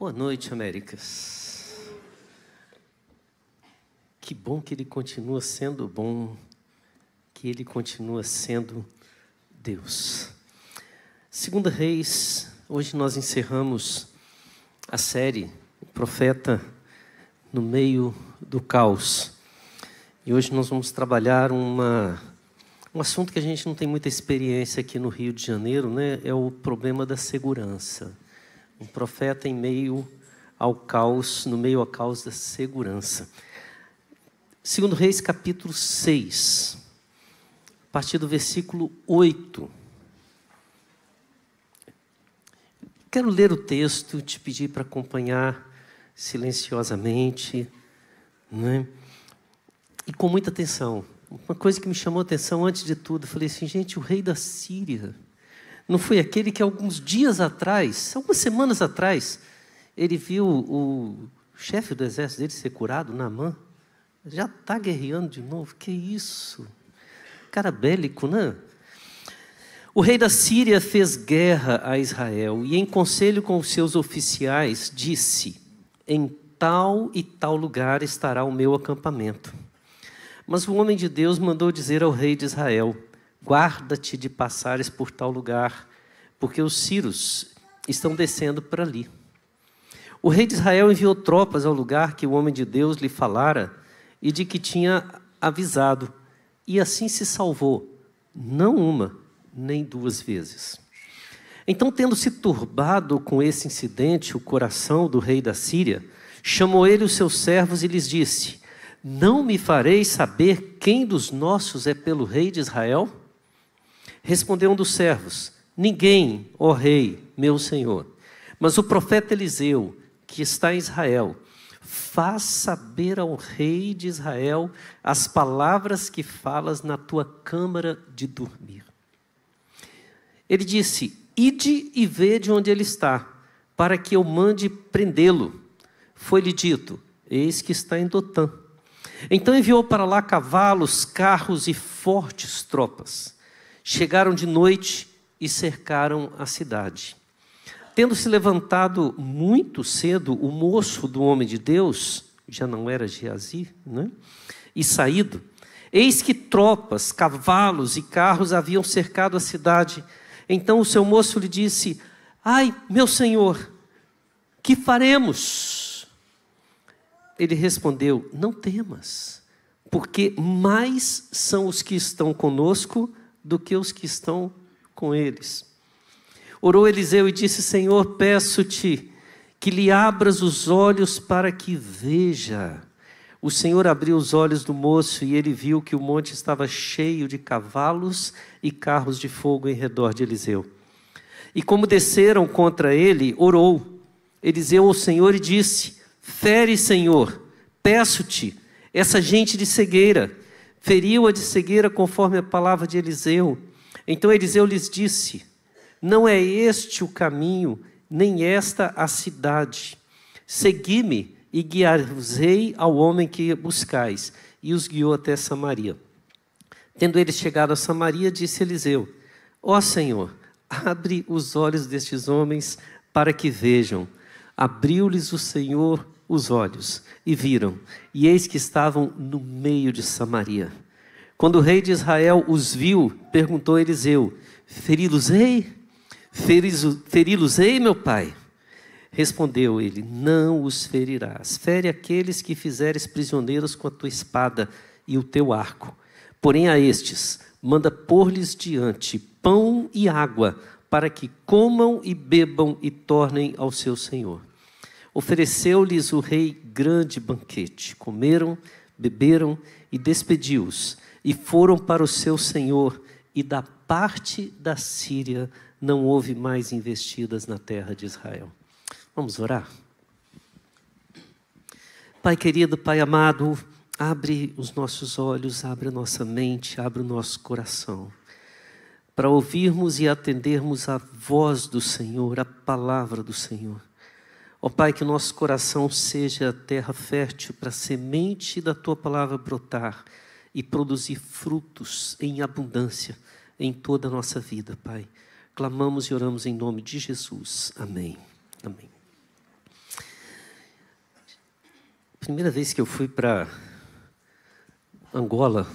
Boa noite, Américas. Que bom que Ele continua sendo bom, que Ele continua sendo Deus. Segunda Reis, hoje nós encerramos a série O Profeta no Meio do Caos. E hoje nós vamos trabalhar um assunto que a gente não tem muita experiência aqui no Rio de Janeiro, né? É o problema da segurança. Um profeta em meio ao caos, no meio ao caos da segurança. Segundo Reis, capítulo 6, a partir do versículo 8. Quero ler o texto, te pedir para acompanhar silenciosamente, né? E com muita atenção. Uma coisa que me chamou a atenção antes de tudo, eu falei assim, gente, o rei da Síria não foi aquele que alguns dias atrás, algumas semanas atrás, ele viu o chefe do exército dele ser curado, Naamã? Já está guerreando de novo? Que isso? Cara bélico, né? O rei da Síria fez guerra a Israel e, em conselho com os seus oficiais, disse: em tal e tal lugar estará o meu acampamento. Mas o homem de Deus mandou dizer ao rei de Israel: guarda-te de passares por tal lugar, porque os sírios estão descendo por ali. O rei de Israel enviou tropas ao lugar que o homem de Deus lhe falara e de que tinha avisado, e assim se salvou, não uma, nem duas vezes. Então, tendo se turbado com esse incidente o coração do rei da Síria, chamou ele os seus servos e lhes disse: não me fareis saber quem dos nossos é pelo rei de Israel? Respondeu um dos servos: ninguém, ó rei, meu senhor, mas o profeta Eliseu, que está em Israel, faz saber ao rei de Israel as palavras que falas na tua câmara de dormir. Ele disse: ide e vede onde ele está, para que eu mande prendê-lo. Foi-lhe dito: eis que está em Dotã. Então enviou para lá cavalos, carros e fortes tropas. Chegaram de noite e cercaram a cidade. Tendo se levantado muito cedo o moço do homem de Deus, já não era Geazi, né? E saído, eis que tropas, cavalos e carros haviam cercado a cidade. Então o seu moço lhe disse: ai, meu senhor, que faremos? Ele respondeu: não temas, porque mais são os que estão conosco do que os que estão com eles. Orou Eliseu e disse: Senhor, peço-te que lhe abras os olhos para que veja. O Senhor abriu os olhos do moço e ele viu que o monte estava cheio de cavalos e carros de fogo em redor de Eliseu. E como desceram contra ele, orou Eliseu ao Senhor e disse: fere, Senhor, peço-te, essa gente de cegueira. Feriu-a de cegueira conforme a palavra de Eliseu. Então Eliseu lhes disse: não é este o caminho, nem esta a cidade. Segui-me e guiar-vos-ei ao homem que buscais. E os guiou até Samaria. Tendo eles chegado a Samaria, disse Eliseu: ó Senhor, abre os olhos destes homens para que vejam. Abriu-lhes o Senhor os olhos e viram, e eis que estavam no meio de Samaria. Quando o rei de Israel os viu, perguntou a Eliseu: feri-los-ei? Feri-los-ei, meu pai? Respondeu ele: não os ferirás. Fere aqueles que fizeres prisioneiros com a tua espada e o teu arco. Porém a estes manda pôr-lhes diante pão e água, para que comam e bebam e tornem ao seu senhor. Ofereceu-lhes o rei grande banquete. Comeram, beberam e despediu-os. E foram para o seu senhor. E da parte da Síria não houve mais investidas na terra de Israel. Vamos orar? Pai querido, Pai amado, abre os nossos olhos, abre a nossa mente, abre o nosso coração, para ouvirmos e atendermos a voz do Senhor, a palavra do Senhor. Ó Pai, que o nosso coração seja terra fértil para a semente da Tua palavra brotar e produzir frutos em abundância em toda a nossa vida, Pai. Clamamos e oramos em nome de Jesus. Amém. Amém. primeira vez que eu fui para Angola,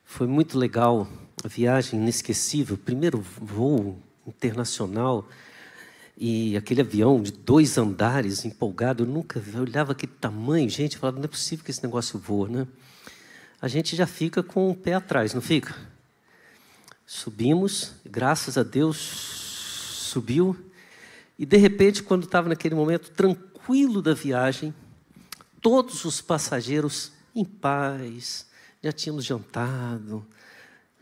foi muito legal, a viagem inesquecível, primeiro voo internacional, e aquele avião de 2 andares, empolgado, eu olhava aquele tamanho, gente, eu falava, não é possível que esse negócio voa, né? A gente já fica com o pé atrás, não fica? Subimos, graças a Deus, subiu, e de repente, quando estava naquele momento tranquilo da viagem, todos os passageiros em paz, já tínhamos jantado,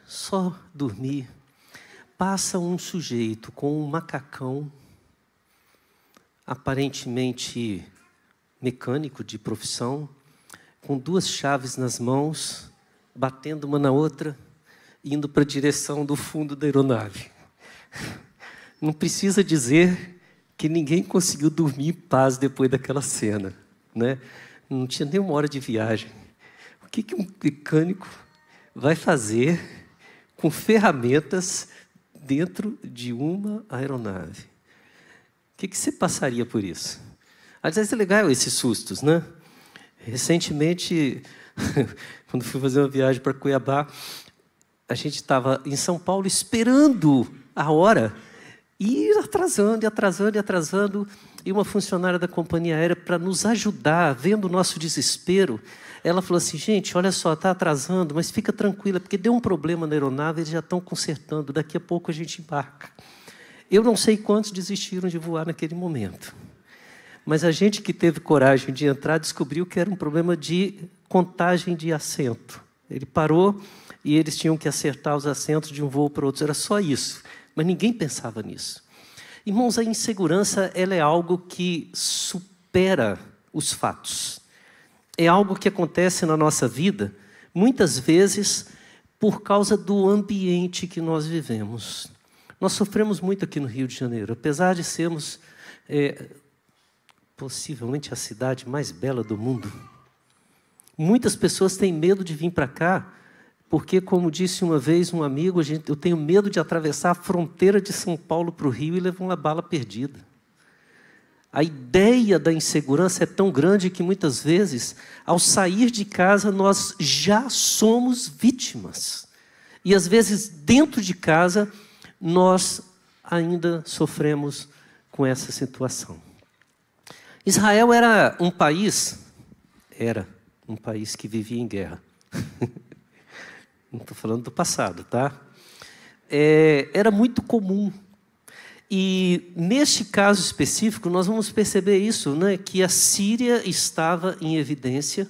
só dormir. Passa um sujeito com um macacão, aparentemente mecânico de profissão, com 2 chaves nas mãos, batendo uma na outra, indo para a direção do fundo da aeronave. Não precisa dizer que ninguém conseguiu dormir em paz depois daquela cena, né? Não tinha nem 1 hora de viagem. O que um mecânico vai fazer com ferramentas dentro de uma aeronave? O que você passaria por isso? Às vezes é legal esses sustos, né? Recentemente, quando fui fazer uma viagem para Cuiabá, a gente estava em São Paulo esperando a hora, e atrasando, e atrasando, e atrasando. E uma funcionária da companhia aérea, para nos ajudar, vendo o nosso desespero, ela falou assim, gente, olha só, está atrasando, mas fica tranquila, porque deu um problema na aeronave, eles já estão consertando, daqui a pouco a gente embarca. Eu não sei quantos desistiram de voar naquele momento. Mas a gente que teve coragem de entrar, descobriu que era um problema de contagem de assento. Ele parou e eles tinham que acertar os assentos de um voo para o outro. Era só isso. Mas ninguém pensava nisso. Irmãos, a insegurança ela é algo que supera os fatos. É algo que acontece na nossa vida, muitas vezes, por causa do ambiente que nós vivemos. Nós sofremos muito aqui no Rio de Janeiro. Apesar de sermos, possivelmente, a cidade mais bela do mundo, muitas pessoas têm medo de vir para cá, porque, como disse uma vez um amigo, eu tenho medo de atravessar a fronteira de São Paulo para o Rio e levar uma bala perdida. A ideia da insegurança é tão grande que, muitas vezes, ao sair de casa, nós já somos vítimas. E, às vezes, dentro de casa, nós ainda sofremos com essa situação. Israel era um país que vivia em guerra. Não estou falando do passado, tá? Era muito comum. E, neste caso específico, nós vamos perceber isso, né? Que a Síria estava em evidência.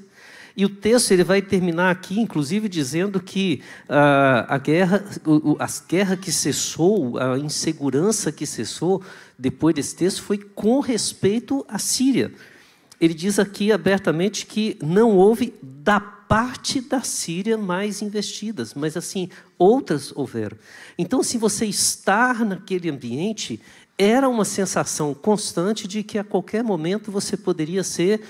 E o texto ele vai terminar aqui, inclusive, dizendo que a guerra que cessou, a insegurança que cessou, depois desse texto, foi com respeito à Síria. Ele diz aqui abertamente que não houve da parte da Síria mais investidas, mas assim, outras houveram. Então, se você estar naquele ambiente, era uma sensação constante de que a qualquer momento você poderia ser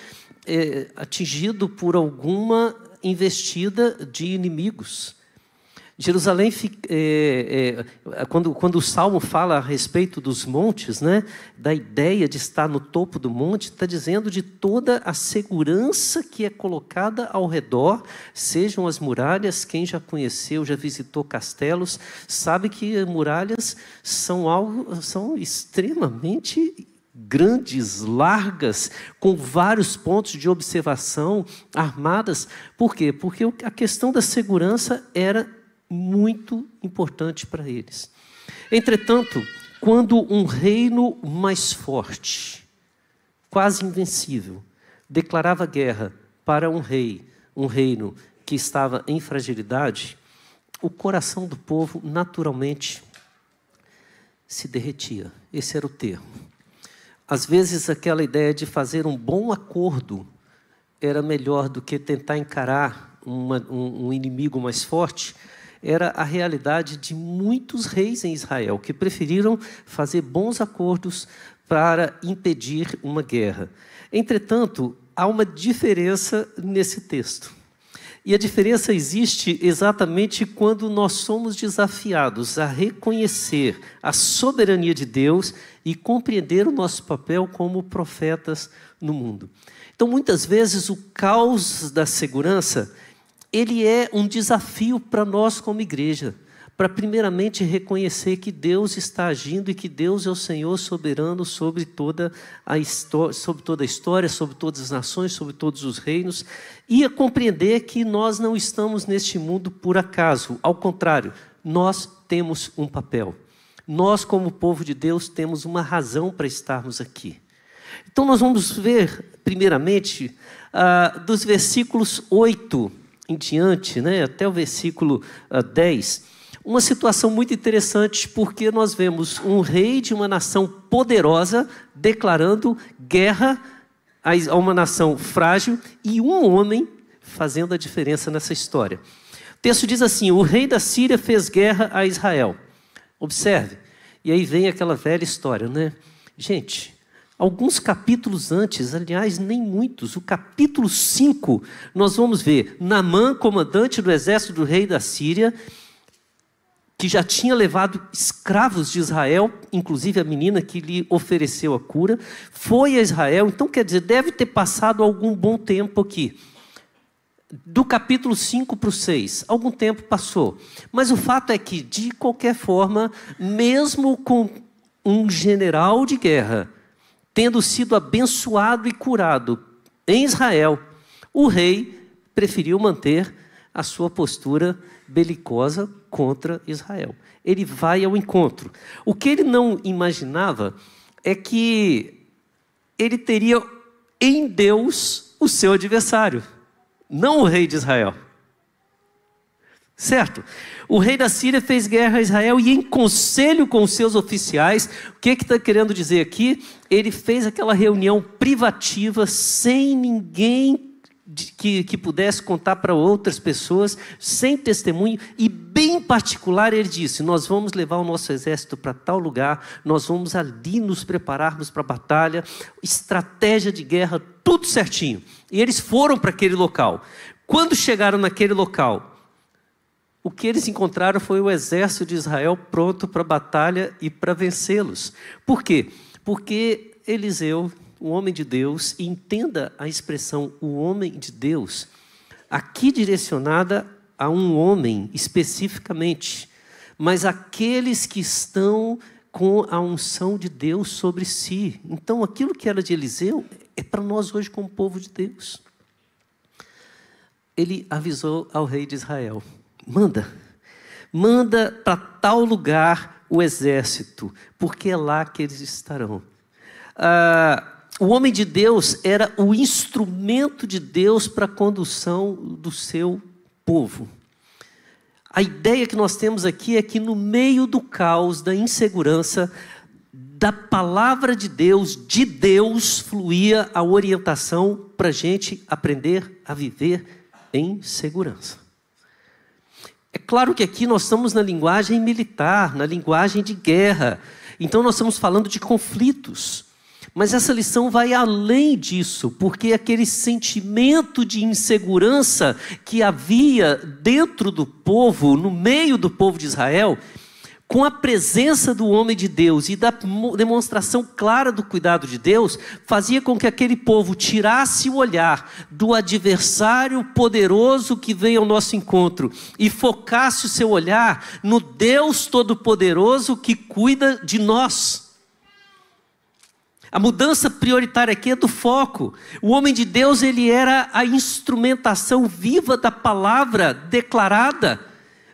atingido por alguma investida de inimigos. Jerusalém, quando o Salmo fala a respeito dos montes, né, da ideia de estar no topo do monte, está dizendo de toda a segurança que é colocada ao redor, sejam as muralhas. Quem já conheceu, já visitou castelos, sabe que muralhas são extremamente grandes, largas, com vários pontos de observação, armadas. Por quê? Porque a questão da segurança era muito importante para eles. Entretanto, quando um reino mais forte, quase invencível, declarava guerra para um reino que estava em fragilidade, o coração do povo naturalmente se derretia. Esse era o termo. Às vezes, aquela ideia de fazer um bom acordo era melhor do que tentar encarar um inimigo mais forte. Era a realidade de muitos reis em Israel, que preferiram fazer bons acordos para impedir uma guerra. Entretanto, há uma diferença nesse texto. E a diferença existe exatamente quando nós somos desafiados a reconhecer a soberania de Deus e compreender o nosso papel como profetas no mundo. Então, muitas vezes, o caos da segurança, ele é um desafio para nós como igreja, para primeiramente reconhecer que Deus está agindo e que Deus é o Senhor soberano sobre toda a história, sobre todas as nações, sobre todos os reinos, e a compreender que nós não estamos neste mundo por acaso. Ao contrário, nós temos um papel. Nós, como povo de Deus, temos uma razão para estarmos aqui. Então, nós vamos ver, primeiramente, dos versículos 8 em diante, né, até o versículo 10, uma situação muito interessante, porque nós vemos um rei de uma nação poderosa declarando guerra a uma nação frágil e um homem fazendo a diferença nessa história. O texto diz assim: o rei da Síria fez guerra a Israel. Observe, e aí vem aquela velha história, né? Gente, alguns capítulos antes, aliás, nem muitos, o capítulo 5, nós vamos ver Naamã, comandante do exército do rei da Síria, que já tinha levado escravos de Israel, inclusive a menina que lhe ofereceu a cura, foi a Israel. Então, quer dizer, deve ter passado algum bom tempo aqui. Do capítulo 5 para o 6, algum tempo passou. Mas o fato é que, de qualquer forma, mesmo com um general de guerra tendo sido abençoado e curado em Israel, o rei preferiu manter a sua postura belicosa contra Israel. Ele vai ao encontro. O que ele não imaginava é que ele teria em Deus o seu adversário, não o rei de Israel. Certo? O rei da Síria fez guerra a Israel e, em conselho com os seus oficiais, o que está querendo dizer aqui? Ele fez aquela reunião privativa, sem ninguém que pudesse contar para outras pessoas, sem testemunho, e bem particular ele disse: nós vamos levar o nosso exército para tal lugar, nós vamos ali nos prepararmos para a batalha, estratégia de guerra, tudo certinho. E eles foram para aquele local. Quando chegaram naquele local, o que eles encontraram foi o exército de Israel pronto para a batalha e para vencê-los. Por quê? Porque Eliseu, o homem de Deus, e entenda a expressão o homem de Deus, aqui direcionada a um homem especificamente, mas aqueles que estão com a unção de Deus sobre si. Então, aquilo que era de Eliseu é para nós hoje como povo de Deus. Ele avisou ao rei de Israel: manda para tal lugar o exército, porque é lá que eles estarão. O homem de Deus era o instrumento de Deus para a condução do seu povo. A ideia que nós temos aqui é que no meio do caos, da insegurança, da palavra de Deus fluía a orientação para a gente aprender a viver em segurança. É claro que aqui nós estamos na linguagem militar, na linguagem de guerra. Então nós estamos falando de conflitos. Mas essa lição vai além disso, porque aquele sentimento de insegurança que havia dentro do povo, no meio do povo de Israel, com a presença do homem de Deus e da demonstração clara do cuidado de Deus, fazia com que aquele povo tirasse o olhar do adversário poderoso que veio ao nosso encontro e focasse o seu olhar no Deus Todo-Poderoso que cuida de nós. A mudança prioritária aqui é do foco. O homem de Deus, ele era a instrumentação viva da palavra declarada,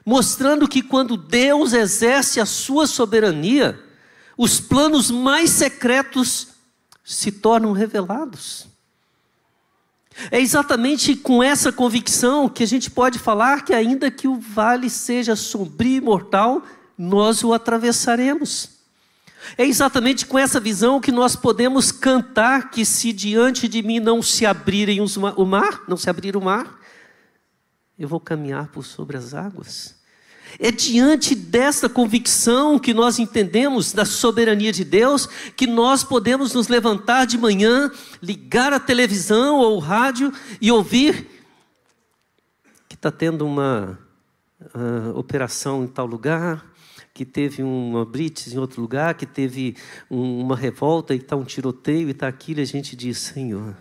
mostrando que quando Deus exerce a sua soberania, os planos mais secretos se tornam revelados. É exatamente com essa convicção que a gente pode falar que, ainda que o vale seja sombrio e mortal, nós o atravessaremos. É exatamente com essa visão que nós podemos cantar que, se diante de mim não se abrir o mar, eu vou caminhar por sobre as águas. É diante dessa convicção que nós entendemos da soberania de Deus, que nós podemos nos levantar de manhã, ligar a televisão ou o rádio e ouvir está tendo uma operação em tal lugar, que teve uma blitz em outro lugar, que teve uma revolta, e está um tiroteio, e está aquilo, e a gente diz: Senhor,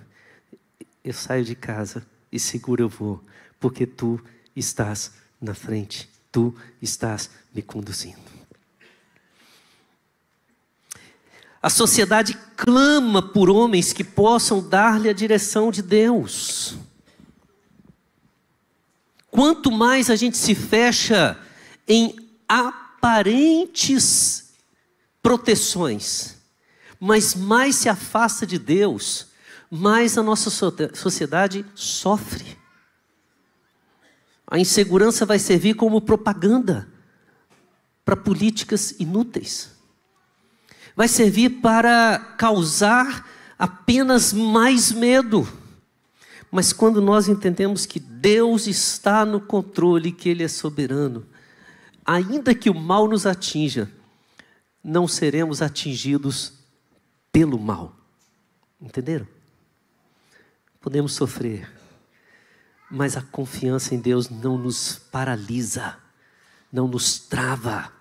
eu saio de casa e seguro eu vou, porque Tu estás na frente, Tu estás me conduzindo. A sociedade clama por homens que possam dar-lhe a direção de Deus. Quanto mais a gente se fecha em aparentes proteções, mas mais se afasta de Deus, mais a nossa sociedade sofre. A insegurança vai servir como propaganda para políticas inúteis. Vai servir para causar apenas mais medo. Mas quando nós entendemos que Deus está no controle, que Ele é soberano, ainda que o mal nos atinja, não seremos atingidos pelo mal. Entenderam? Podemos sofrer, mas a confiança em Deus não nos paralisa, não nos trava,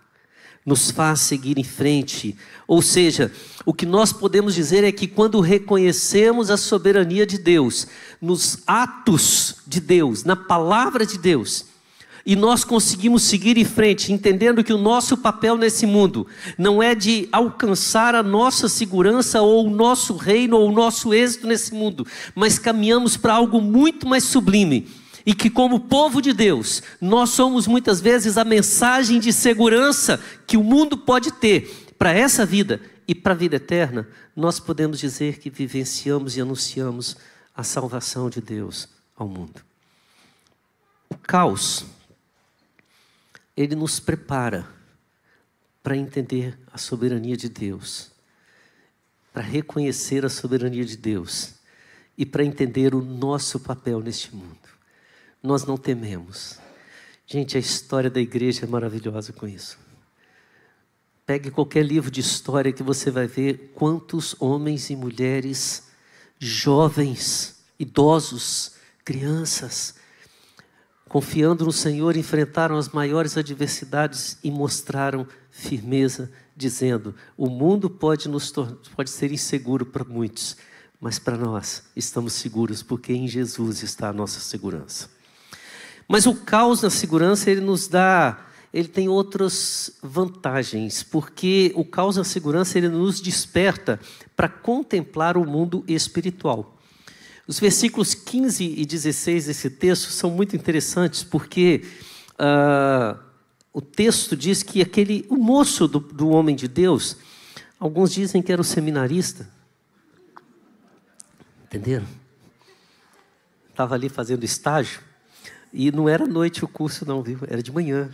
nos faz seguir em frente. Ou seja, o que nós podemos dizer é que quando reconhecemos a soberania de Deus, nos atos de Deus, na palavra de Deus, e nós conseguimos seguir em frente, entendendo que o nosso papel nesse mundo não é de alcançar a nossa segurança ou o nosso reino ou o nosso êxito nesse mundo, mas caminhamos para algo muito mais sublime. E que como povo de Deus, nós somos muitas vezes a mensagem de segurança que o mundo pode ter para essa vida e para a vida eterna. Nós podemos dizer que vivenciamos e anunciamos a salvação de Deus ao mundo. O caos, ele nos prepara para entender a soberania de Deus, para reconhecer a soberania de Deus e para entender o nosso papel neste mundo. Nós não tememos. Gente, a história da igreja é maravilhosa com isso. Pegue qualquer livro de história que você vai ver quantos homens e mulheres, jovens, idosos, crianças, confiando no Senhor, enfrentaram as maiores adversidades e mostraram firmeza, dizendo: o mundo pode ser inseguro para muitos, mas para nós estamos seguros, porque em Jesus está a nossa segurança. Mas o caos na segurança, ele tem outras vantagens, porque o caos na segurança, ele nos desperta para contemplar o mundo espiritual. Os versículos 15 e 16 desse texto são muito interessantes, porque o texto diz que o moço do homem de Deus, alguns dizem que era o seminarista, entenderam? Estava ali fazendo estágio, e não era à noite o curso não, viu? Era de manhã.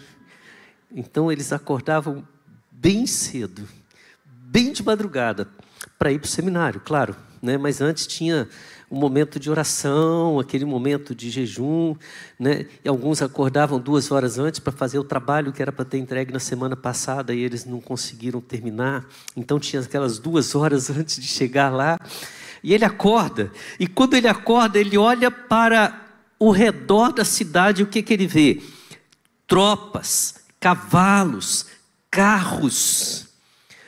Então eles acordavam bem cedo, bem de madrugada, para ir para o seminário, claro, né? Mas antes tinha um momento de oração, aquele momento de jejum, né? E alguns acordavam 2 horas antes para fazer o trabalho que era para ter entregue na semana passada e eles não conseguiram terminar. Então tinha aquelas 2 horas antes de chegar lá. E ele acorda, e quando ele acorda, ele olha para o redor da cidade, o que ele vê? Tropas, cavalos, carros.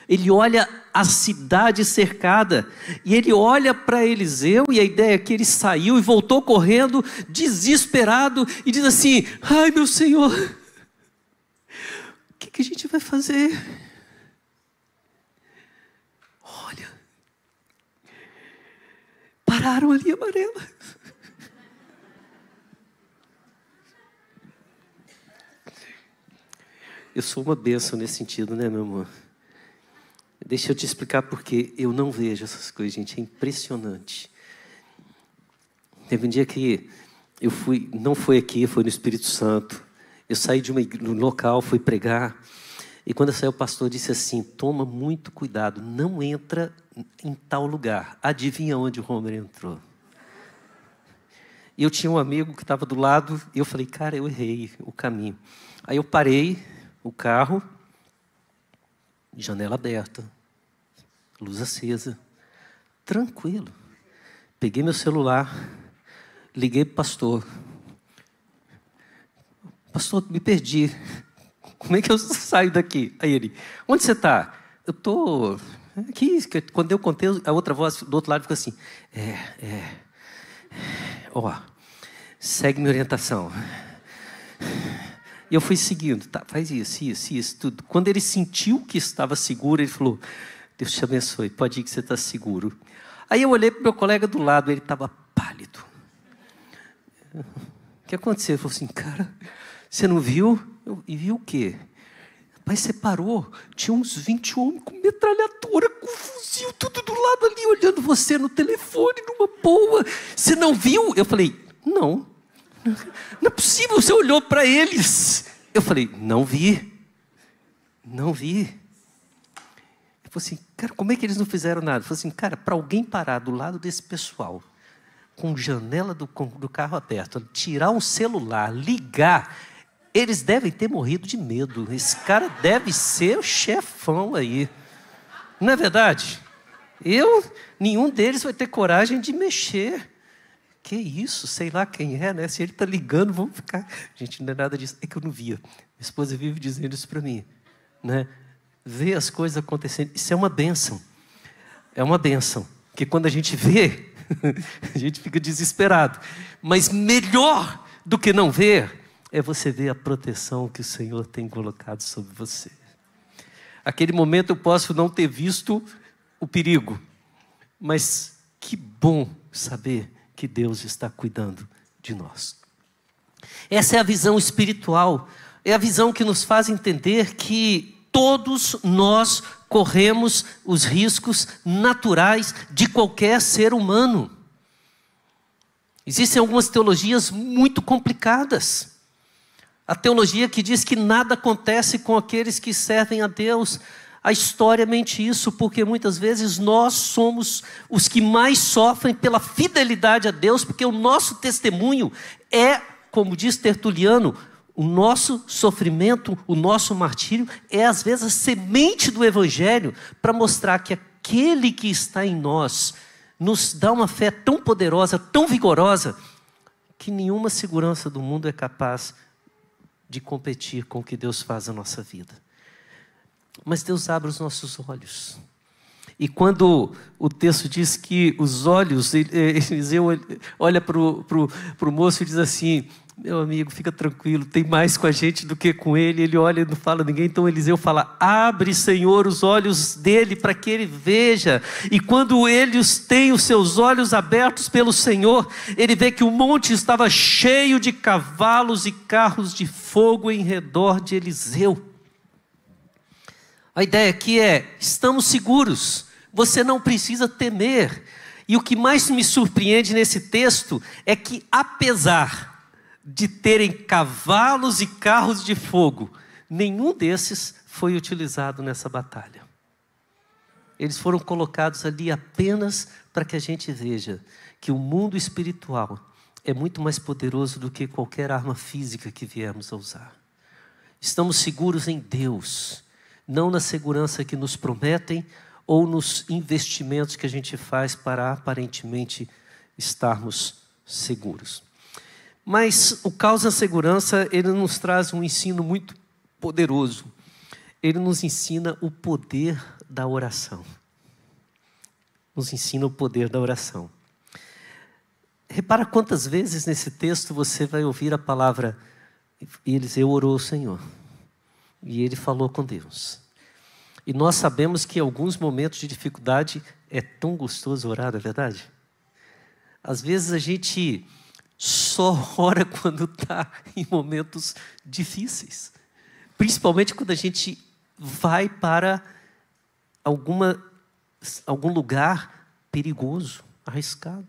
Ele olha a cidade cercada, e ele olha para Eliseu, e a ideia é que ele saiu e voltou correndo, desesperado, e diz assim: ai meu Senhor, o que a gente vai fazer? Olha, pararam ali a amarela. Eu sou uma bênção nesse sentido, né, meu amor? Deixa eu te explicar porque eu não vejo essas coisas, gente. É impressionante. Teve um dia que eu fui, não foi aqui, foi no Espírito Santo. Eu saí de um local, fui pregar. E quando eu saí, o pastor disse assim: toma muito cuidado, não entra em tal lugar. Adivinha onde o Homer entrou? E eu tinha um amigo que estava do lado, e eu falei: cara, eu errei o caminho. Aí eu parei o carro, janela aberta, luz acesa, tranquilo. Peguei meu celular, liguei para o pastor. pastor, me perdi. Como é que eu saio daqui? Aí ele, onde você está? Eu estou aqui. Quando eu contei, a outra voz do outro lado ficou assim, segue minha orientação. E eu fui seguindo, tá, faz isso, tudo. Quando ele sentiu que estava seguro, ele falou, Deus te abençoe, pode ir que você está seguro. Aí eu olhei para o meu colega do lado, ele estava pálido. O que aconteceu? Ele falou assim, cara, você não viu? E viu o quê? Rapaz, você parou, tinha uns 20 homens com metralhadora, com fuzil, tudo do lado ali, olhando você no telefone, numa boa. Você não viu? Eu falei, não é possível, você olhou para eles. Eu falei, não vi. Ele falou assim, cara, como é que eles não fizeram nada? Eu falei assim, cara, para alguém parar do lado desse pessoal, com janela do carro aberta, tirar um celular, ligar, eles devem ter morrido de medo. Esse cara deve ser o chefão aí. Não é verdade? Nenhum deles vai ter coragem de mexer. Que isso? Sei lá quem é, né? Se ele está ligando, vamos ficar... Gente, não é nada disso. É que eu não via. Minha esposa vive dizendo isso para mim, né? Ver as coisas acontecendo. Isso é uma bênção. É uma bênção. Porque quando a gente vê, a gente fica desesperado. Mas melhor do que não ver é você ver a proteção que o Senhor tem colocado sobre você. Aquele momento eu posso não ter visto o perigo, mas que bom saber que Deus está cuidando de nós. Essa é a visão espiritual, é a visão que nos faz entender que todos nós corremos os riscos naturais de qualquer ser humano. Existem algumas teologias muito complicadas. A teologia que diz que nada acontece com aqueles que servem a Deus. A história mente isso, porque muitas vezes nós somos os que mais sofrem pela fidelidade a Deus, porque o nosso testemunho é, como diz Tertuliano, o nosso sofrimento, o nosso martírio, é às vezes a semente do Evangelho para mostrar que aquele que está em nós nos dá uma fé tão poderosa, tão vigorosa, que nenhuma segurança do mundo é capaz de competir com o que Deus faz na nossa vida. Mas Deus abre os nossos olhos. E quando o texto diz que os olhos, Eliseu olha para o moço e diz assim, meu amigo, fica tranquilo, tem mais com a gente do que com ele. Ele olha e não fala a ninguém, então Eliseu fala, abre, Senhor, os olhos dele para que ele veja. E quando ele tem os seus olhos abertos pelo Senhor, ele vê que o monte estava cheio de cavalos e carros de fogo em redor de Eliseu. A ideia aqui é, estamos seguros, você não precisa temer. E o que mais me surpreende nesse texto é que, apesar de terem cavalos e carros de fogo, nenhum desses foi utilizado nessa batalha. Eles foram colocados ali apenas para que a gente veja que o mundo espiritual é muito mais poderoso do que qualquer arma física que viemos a usar. Estamos seguros em Deus, não na segurança que nos prometem ou nos investimentos que a gente faz para aparentemente estarmos seguros. Mas o Caos da Segurança, ele nos traz um ensino muito poderoso. Ele nos ensina o poder da oração. Nos ensina o poder da oração. Repara quantas vezes nesse texto você vai ouvir a palavra Eliseu orou ao Senhor. E ele falou com Deus. E nós sabemos que em alguns momentos de dificuldade é tão gostoso orar, não é verdade? Às vezes a gente só ora quando está em momentos difíceis. Principalmente quando a gente vai para algum lugar perigoso, arriscado.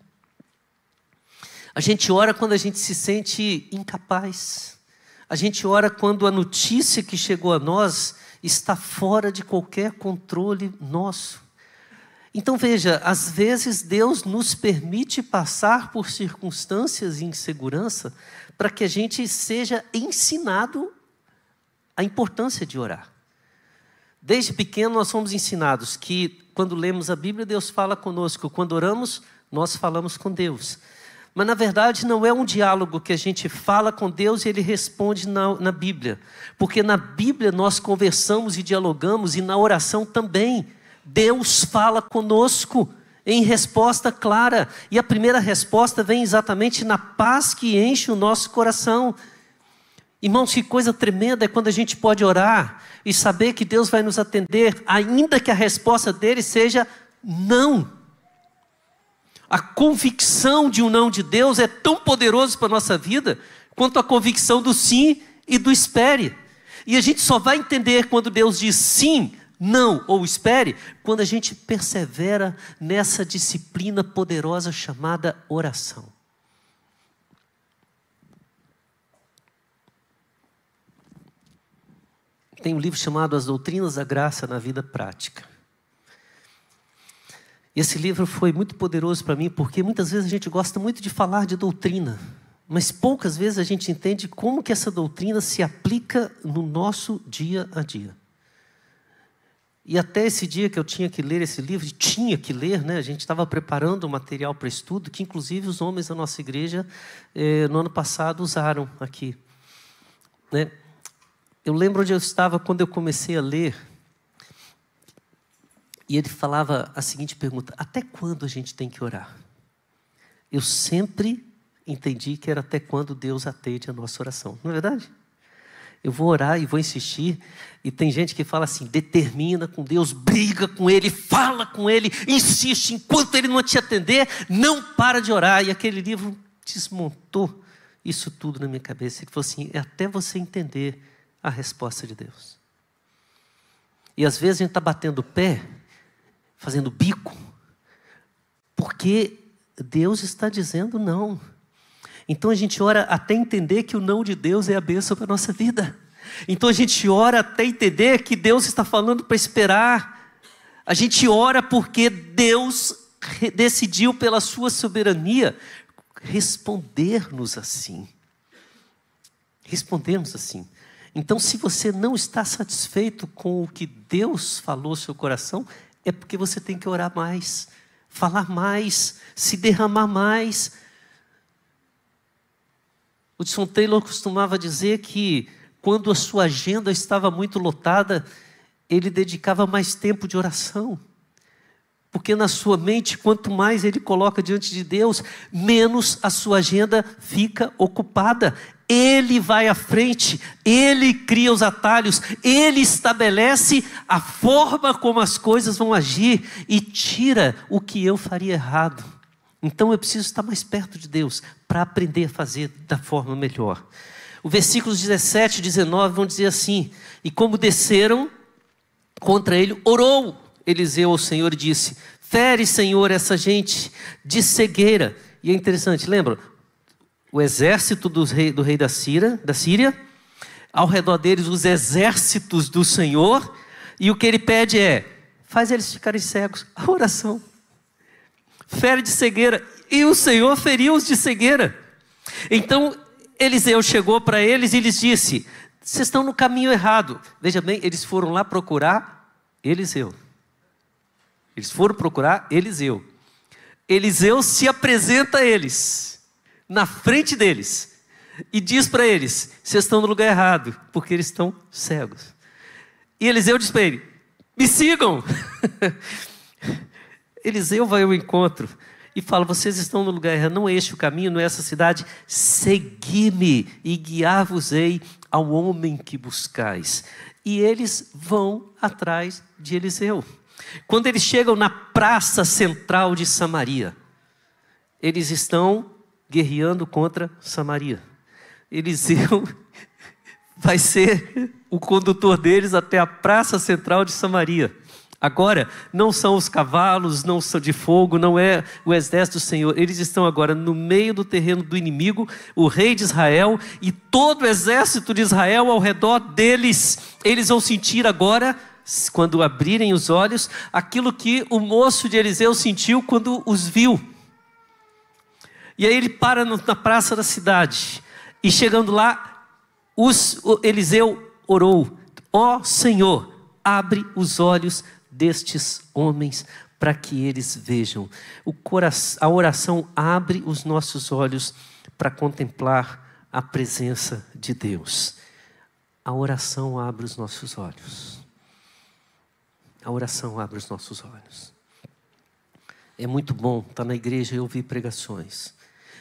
A gente ora quando a gente se sente incapaz. A gente ora quando a notícia que chegou a nós está fora de qualquer controle nosso. Então veja, às vezes Deus nos permite passar por circunstâncias de insegurança para que a gente seja ensinado a importância de orar. Desde pequeno nós somos ensinados que quando lemos a Bíblia, Deus fala conosco. Quando oramos, nós falamos com Deus. Mas na verdade não é um diálogo que a gente fala com Deus e Ele responde na Bíblia. Porque na Bíblia nós conversamos e dialogamos, e na oração também. Deus fala conosco em resposta clara. E a primeira resposta vem exatamente na paz que enche o nosso coração. Irmãos, que coisa tremenda é quando a gente pode orar e saber que Deus vai nos atender, ainda que a resposta dele seja não. A convicção de um não de Deus é tão poderoso para a nossa vida, quanto a convicção do sim e do espere. E a gente só vai entender quando Deus diz sim, não ou espere, quando a gente persevera nessa disciplina poderosa chamada oração. Tem um livro chamado As Doutrinas da Graça na Vida Prática. E esse livro foi muito poderoso para mim, porque muitas vezes a gente gosta muito de falar de doutrina, mas poucas vezes a gente entende como que essa doutrina se aplica no nosso dia a dia. E até esse dia que eu tinha que ler esse livro, né? A gente estava preparando o material para estudo, que inclusive os homens da nossa igreja, no ano passado, usaram aqui. Né? Eu lembro onde eu estava quando eu comecei a ler, e ele falava a seguinte pergunta: até quando a gente tem que orar? Eu sempre entendi que era até quando Deus atende a nossa oração. Não é verdade? Eu vou orar e vou insistir. E tem gente que fala assim: determina com Deus, briga com Ele, fala com Ele, insiste. Enquanto Ele não te atender, não para de orar. E aquele livro desmontou isso tudo na minha cabeça. Ele falou assim: é até você entender a resposta de Deus. E às vezes a gente está batendo o pé, fazendo bico, porque Deus está dizendo não. Então a gente ora até entender que o não de Deus é a bênção para a nossa vida. Então a gente ora até entender que Deus está falando para esperar. A gente ora porque Deus decidiu pela sua soberania responder-nos assim. Respondermos assim. Então, se você não está satisfeito com o que Deus falou no seu coração, é porque você tem que orar mais, falar mais, se derramar mais. O Hudson Taylor costumava dizer que quando a sua agenda estava muito lotada, ele dedicava mais tempo de oração. Porque na sua mente, quanto mais ele coloca diante de Deus, menos a sua agenda fica ocupada. Ele vai à frente, Ele cria os atalhos, Ele estabelece a forma como as coisas vão agir e tira o que eu faria errado. Então eu preciso estar mais perto de Deus para aprender a fazer da forma melhor. O versículos 17 e 19 vão dizer assim: e como desceram contra ele, orou Eliseu ao Senhor e disse: fere, Senhor, essa gente de cegueira. E é interessante, lembra? O exército do rei da Síria, ao redor deles os exércitos do Senhor, e o que ele pede é: faz eles ficarem cegos. A oração. Fere de cegueira. E o Senhor feriu-os de cegueira. Então Eliseu chegou para eles e lhes disse: vocês estão no caminho errado. Veja bem, eles foram lá procurar Eliseu. Eles foram procurar Eliseu. Eliseu se apresenta a eles, na frente deles, e diz para eles: vocês estão no lugar errado, porque eles estão cegos. E Eliseu diz para ele: me sigam. Eliseu vai ao encontro e fala: vocês estão no lugar errado, não é este o caminho, não é essa cidade. Segui-me e guiar-vos-ei ao homem que buscais. E eles vão atrás de Eliseu. Quando eles chegam na praça central de Samaria, eles estão guerreando contra Samaria. Eliseu vai ser o condutor deles até a praça central de Samaria. Agora, não são os cavalos, não são de fogo, não é o exército do Senhor. Eles estão agora no meio do terreno do inimigo, o rei de Israel e todo o exército de Israel ao redor deles. Eles vão sentir agora, quando abrirem os olhos, aquilo que o moço de Eliseu sentiu quando os viu. E aí ele para na praça da cidade. E chegando lá, Eliseu orou: ó Senhor, abre os olhos destes homens para que eles vejam. A oração abre os nossos olhos para contemplar a presença de Deus. A oração abre os nossos olhos. A oração abre os nossos olhos. É muito bom estar na igreja e ouvir pregações.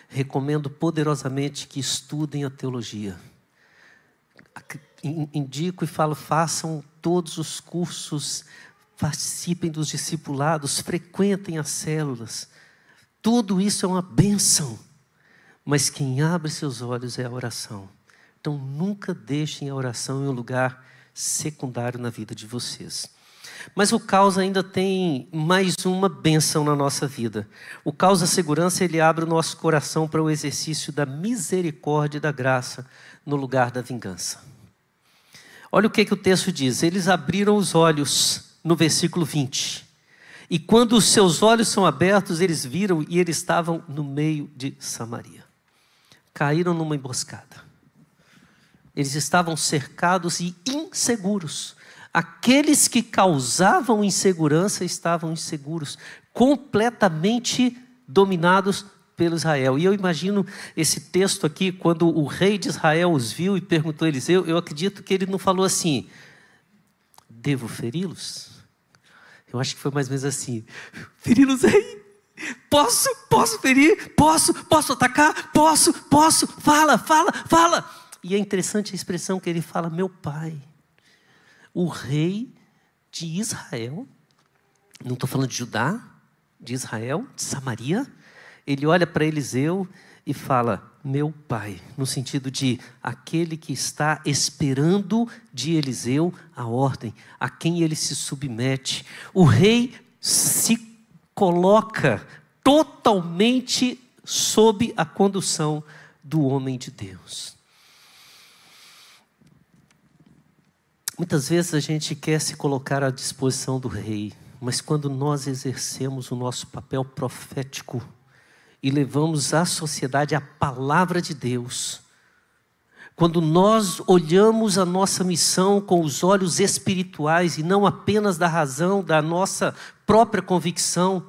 Recomendo poderosamente que estudem a teologia. Indico e falo, façam todos os cursos, participem dos discipulados, frequentem as células. Tudo isso é uma bênção. Mas quem abre seus olhos é a oração. Então nunca deixem a oração em um lugar secundário na vida de vocês. Mas o caos ainda tem mais uma bênção na nossa vida. O caos da segurança, ele abre o nosso coração para o exercício da misericórdia e da graça no lugar da vingança. Olha o que o texto diz. Eles abriram os olhos no versículo 20. E quando os seus olhos são abertos, eles viram e eles estavam no meio de Samaria. Caíram numa emboscada. Eles estavam cercados e inseguros. Aqueles que causavam insegurança estavam inseguros, completamente dominados pelo Israel. E eu imagino esse texto aqui, quando o rei de Israel os viu e perguntou a Eliseu, eu acredito que ele não falou assim, devo feri-los? Eu acho que foi mais ou menos assim, feri-los aí? Posso ferir? Posso atacar? Posso, fala. E é interessante a expressão que ele fala, meu pai. O rei de Israel, não estou falando de Judá, de Israel, de Samaria, ele olha para Eliseu e fala, meu pai, no sentido de aquele que está esperando de Eliseu a ordem, a quem ele se submete. O rei se coloca totalmente sob a condução do homem de Deus. Muitas vezes a gente quer se colocar à disposição do rei, mas quando nós exercemos o nosso papel profético e levamos à sociedade a palavra de Deus, quando nós olhamos a nossa missão com os olhos espirituais e não apenas da razão, da nossa própria convicção,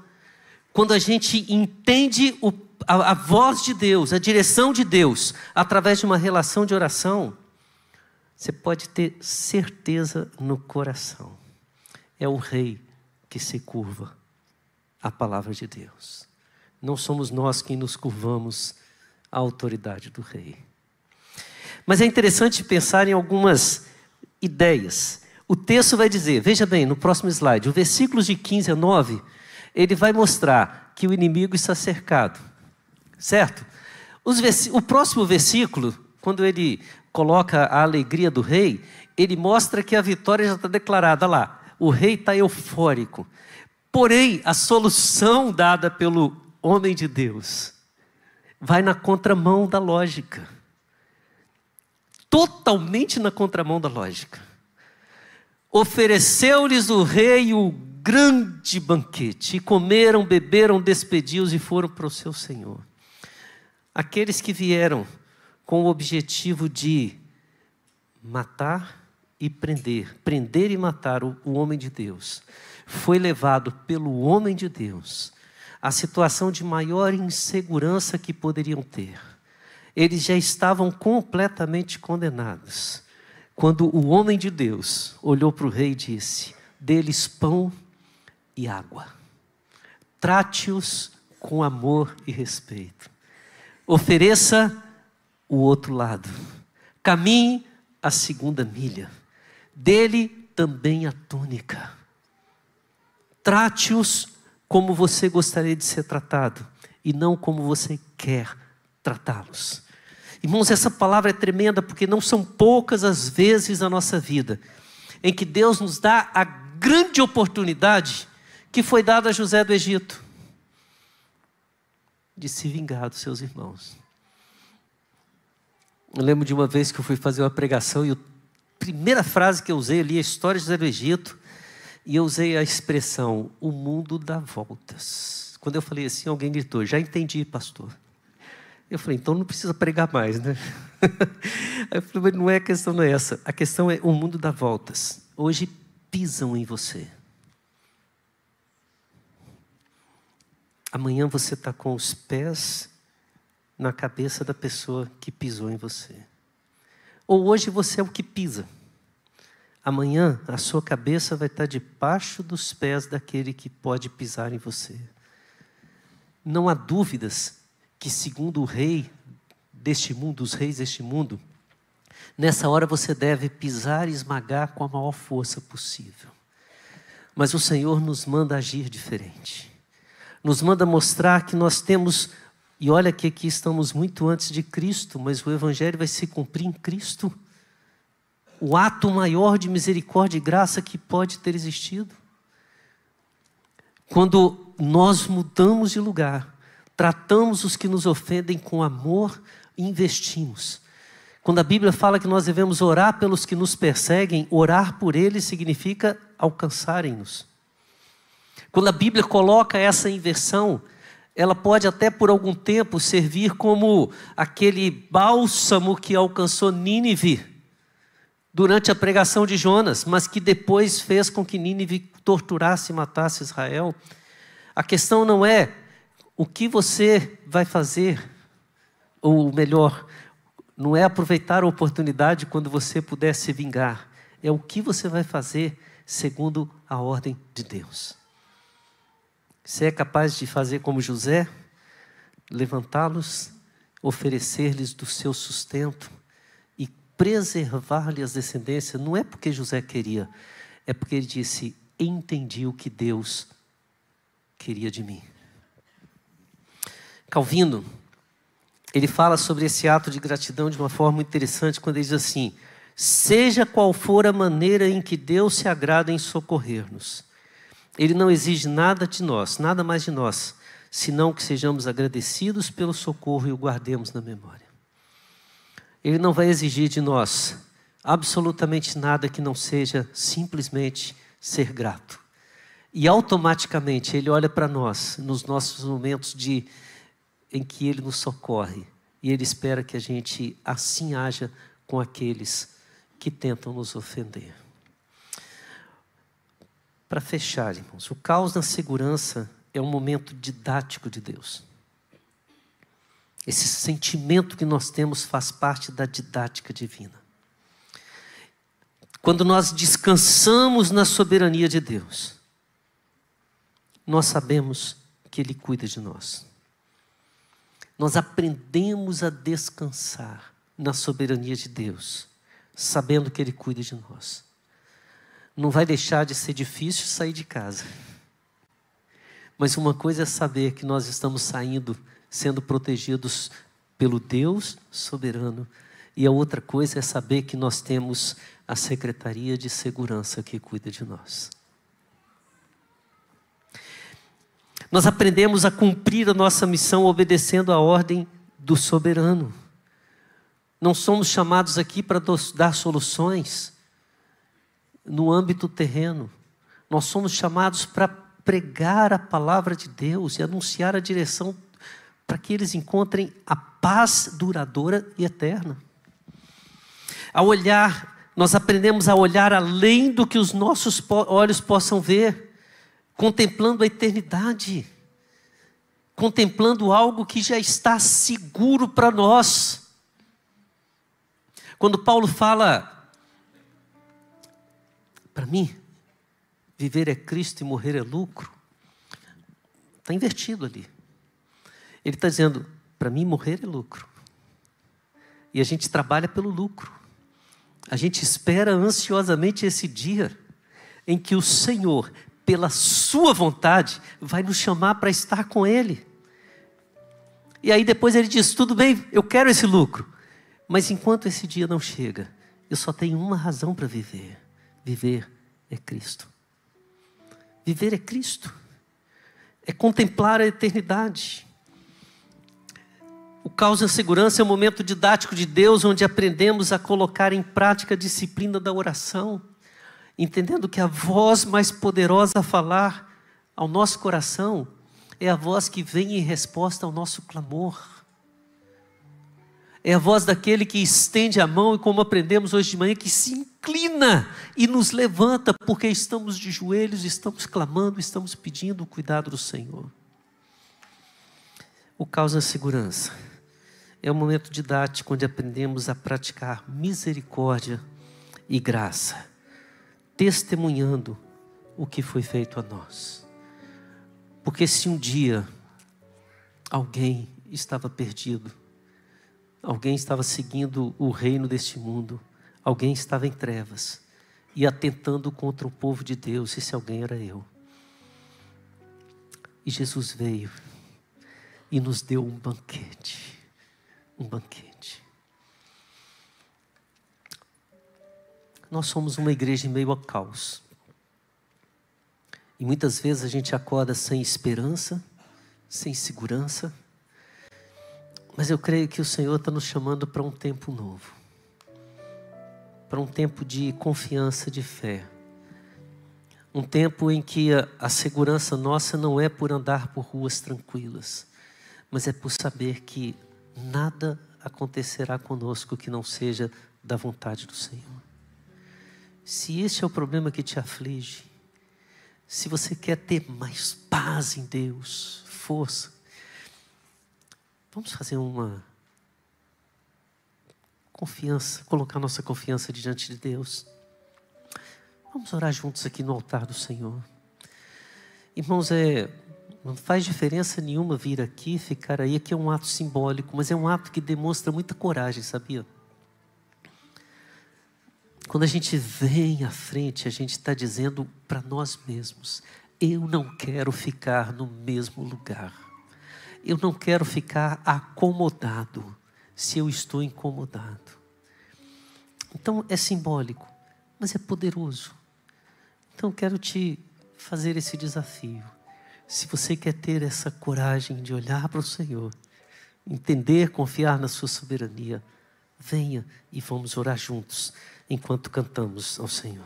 quando a gente entende a voz de Deus, a direção de Deus, através de uma relação de oração, você pode ter certeza no coração. É o rei que se curva à palavra de Deus. Não somos nós quem nos curvamos à autoridade do rei. Mas é interessante pensar em algumas ideias. O texto vai dizer, veja bem, no próximo slide, o versículos de 15 a 9, ele vai mostrar que o inimigo está cercado. Certo? O próximo versículo, quando ele coloca a alegria do rei, ele mostra que a vitória já está declarada. Olha lá, o rei está eufórico. Porém, a solução dada pelo homem de Deus vai na contramão da lógica. Totalmente na contramão da lógica. Ofereceu-lhes o rei o grande banquete, e comeram, beberam, despediu-os e foram para o seu senhor. Aqueles que vieram com o objetivo de matar e prender e matar o homem de Deus, foi levado pelo homem de Deus à situação de maior insegurança que poderiam ter. Eles já estavam completamente condenados, quando o homem de Deus olhou para o rei e disse, dê-lhes pão e água, trate-os com amor e respeito, ofereça o outro lado, caminhe a segunda milha, dele também a túnica, trate-os como você gostaria de ser tratado e não como você quer tratá-los. Irmãos, essa palavra é tremenda porque não são poucas as vezes na nossa vida em que Deus nos dá a grande oportunidade que foi dada a José do Egito de se vingar dos seus irmãos. Eu lembro de uma vez que eu fui fazer uma pregação e a primeira frase que eu usei ali, a história de José do Egito, e eu usei a expressão, o mundo dá voltas. Quando eu falei assim, alguém gritou, já entendi, pastor. Eu falei, então não precisa pregar mais, né? Aí eu falei, mas não é, a questão não é essa. A questão é, o mundo dá voltas. Hoje pisam em você. Amanhã você está com os pés na cabeça da pessoa que pisou em você. Ou hoje você é o que pisa. Amanhã a sua cabeça vai estar debaixo dos pés daquele que pode pisar em você. Não há dúvidas que, segundo o rei deste mundo, os reis deste mundo, nessa hora você deve pisar e esmagar com a maior força possível. Mas o Senhor nos manda agir diferente. Nos manda mostrar que nós temos, e olha que aqui estamos muito antes de Cristo, mas o Evangelho vai se cumprir em Cristo. O ato maior de misericórdia e graça que pode ter existido. Quando nós mudamos de lugar, tratamos os que nos ofendem com amor e investimos. Quando a Bíblia fala que nós devemos orar pelos que nos perseguem, orar por eles significa alcançarem-nos. Quando a Bíblia coloca essa inversão, ela pode até por algum tempo servir como aquele bálsamo que alcançou Nínive durante a pregação de Jonas, mas que depois fez com que Nínive torturasse e matasse Israel. A questão não é o que você vai fazer, ou melhor, não é aproveitar a oportunidade quando você puder se vingar, é o que você vai fazer segundo a ordem de Deus. Você é capaz de fazer como José, levantá-los, oferecer-lhes do seu sustento e preservar-lhes as descendências? Não é porque José queria, é porque ele disse: entendi o que Deus queria de mim. Calvino, ele fala sobre esse ato de gratidão de uma forma muito interessante, quando ele diz assim: seja qual for a maneira em que Deus se agrada em socorrer-nos, Ele não exige nada de nós, nada mais de nós, senão que sejamos agradecidos pelo socorro e o guardemos na memória. Ele não vai exigir de nós absolutamente nada que não seja simplesmente ser grato. E automaticamente Ele olha para nós, nos nossos momentos em que Ele nos socorre, e Ele espera que a gente assim haja com aqueles que tentam nos ofender. Para fechar, irmãos, o caos na segurança é um momento didático de Deus. Esse sentimento que nós temos faz parte da didática divina. Quando nós descansamos na soberania de Deus, nós sabemos que Ele cuida de nós. Nós aprendemos a descansar na soberania de Deus, sabendo que Ele cuida de nós. Não vai deixar de ser difícil sair de casa. Mas uma coisa é saber que nós estamos saindo, sendo protegidos pelo Deus soberano. E a outra coisa é saber que nós temos a Secretaria de Segurança que cuida de nós. Nós aprendemos a cumprir a nossa missão obedecendo a ordem do soberano. Não somos chamados aqui para dar soluções no âmbito terreno. Nós somos chamados para pregar a palavra de Deus e anunciar a direção para que eles encontrem a paz duradoura e eterna. Ao olhar, nós aprendemos a olhar além do que os nossos olhos possam ver, contemplando a eternidade, contemplando algo que já está seguro para nós. Quando Paulo fala: para mim, viver é Cristo e morrer é lucro, está invertido ali. Ele está dizendo: para mim morrer é lucro. E a gente trabalha pelo lucro. A gente espera ansiosamente esse dia em que o Senhor, pela sua vontade, vai nos chamar para estar com Ele. E aí depois ele diz: tudo bem, eu quero esse lucro. Mas enquanto esse dia não chega, eu só tenho uma razão para viver. Viver é Cristo. Viver é Cristo. É contemplar a eternidade. O caos na segurança é um momento didático de Deus, onde aprendemos a colocar em prática a disciplina da oração, entendendo que a voz mais poderosa a falar ao nosso coração é a voz que vem em resposta ao nosso clamor. É a voz daquele que estende a mão e, como aprendemos hoje de manhã, que se inclina e nos levanta, porque estamos de joelhos, estamos clamando, estamos pedindo o cuidado do Senhor. O caos na segurança é um momento didático onde aprendemos a praticar misericórdia e graça, testemunhando o que foi feito a nós. Porque se um dia alguém estava perdido, alguém estava seguindo o reino deste mundo, alguém estava em trevas e atentando contra o povo de Deus, esse alguém era eu. E Jesus veio e nos deu um banquete. Um banquete. Nós somos uma igreja em meio ao caos. E muitas vezes a gente acorda sem esperança, sem segurança. Mas eu creio que o Senhor está nos chamando para um tempo novo. Para um tempo de confiança, de fé. Um tempo em que a segurança nossa não é por andar por ruas tranquilas, mas é por saber que nada acontecerá conosco que não seja da vontade do Senhor. Se este é o problema que te aflige, se você quer ter mais paz em Deus, força, vamos fazer uma confiança, colocar nossa confiança diante de Deus. Vamos orar juntos aqui no altar do Senhor. Irmãos, não faz diferença nenhuma vir aqui, ficar aí. Aqui é um ato simbólico, mas é um ato que demonstra muita coragem, sabia? Quando a gente vem à frente, a gente está dizendo para nós mesmos: eu não quero ficar no mesmo lugar. Eu não quero ficar acomodado se eu estou incomodado. Então é simbólico, mas é poderoso. Então quero te fazer esse desafio. Se você quer ter essa coragem de olhar para o Senhor, entender, confiar na sua soberania, venha e vamos orar juntos enquanto cantamos ao Senhor.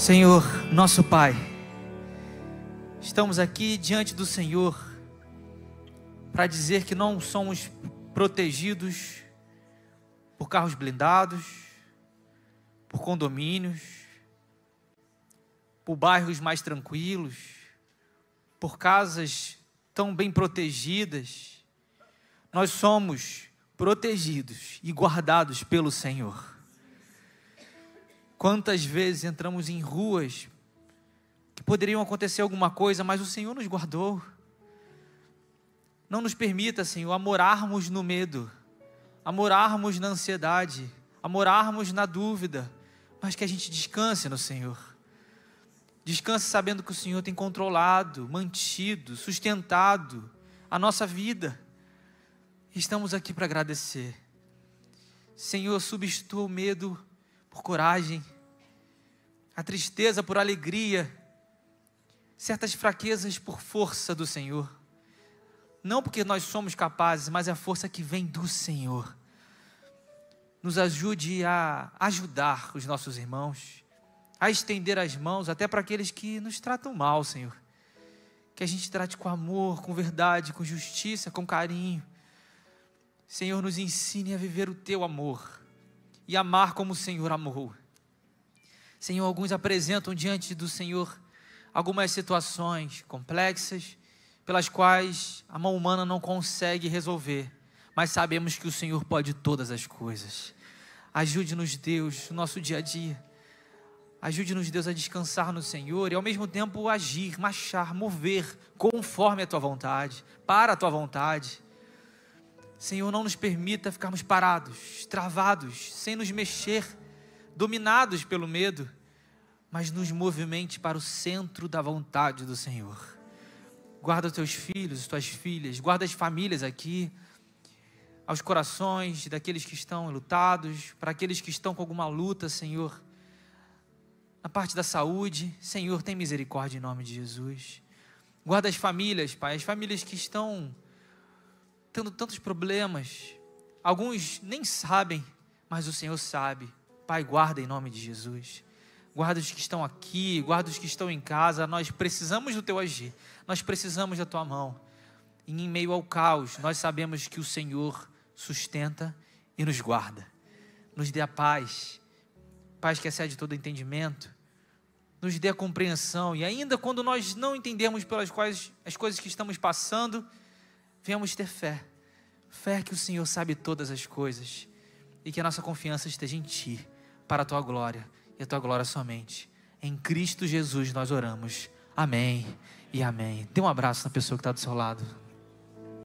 Senhor, nosso Pai, estamos aqui diante do Senhor para dizer que não somos protegidos por carros blindados, por condomínios, por bairros mais tranquilos, por casas tão bem protegidas. Nós somos protegidos e guardados pelo Senhor. Quantas vezes entramos em ruas que poderiam acontecer alguma coisa, mas o Senhor nos guardou. Não nos permita, Senhor, a morarmos no medo, a morarmos na ansiedade, a morarmos na dúvida, mas que a gente descanse no Senhor. Descanse sabendo que o Senhor tem controlado, mantido, sustentado a nossa vida. Estamos aqui para agradecer. Senhor, substitua o medo por coragem, a tristeza por alegria, certas fraquezas por força do Senhor. Não porque nós somos capazes, mas é a força que vem do Senhor. Nos ajude a ajudar os nossos irmãos, a estender as mãos até para aqueles que nos tratam mal, Senhor. Que a gente trate com amor, com verdade, com justiça, com carinho. Senhor, nos ensine a viver o Teu amor e amar como o Senhor amou. Senhor, alguns apresentam diante do Senhor algumas situações complexas pelas quais a mão humana não consegue resolver, mas sabemos que o Senhor pode todas as coisas. Ajude-nos, Deus, no nosso dia a dia. Ajude-nos, Deus, a descansar no Senhor e ao mesmo tempo agir, marchar, mover conforme a Tua vontade, para a Tua vontade. Senhor, não nos permita ficarmos parados, travados, sem nos mexer, dominados pelo medo, mas nos movimente para o centro da vontade do Senhor. Guarda os Teus filhos, as Tuas filhas, guarda as famílias aqui, aos corações daqueles que estão lutados, para aqueles que estão com alguma luta, Senhor, na parte da saúde. Senhor, tem misericórdia em nome de Jesus. Guarda as famílias, Pai, as famílias que estão tendo tantos problemas, alguns nem sabem, mas o Senhor sabe. Pai, guarda em nome de Jesus. Guarda os que estão aqui, guarda os que estão em casa. Nós precisamos do Teu agir, nós precisamos da Tua mão. E em meio ao caos, nós sabemos que o Senhor sustenta e nos guarda. Nos dê a paz, paz que excede todo entendimento. Nos dê a compreensão, e ainda quando nós não entendemos pelas quais as coisas que estamos passando, venhamos ter fé. Fé que o Senhor sabe todas as coisas e que a nossa confiança esteja em Ti, para a Tua glória e a Tua glória somente. Em Cristo Jesus nós oramos. Amém e amém. Dê um abraço na pessoa que está do seu lado.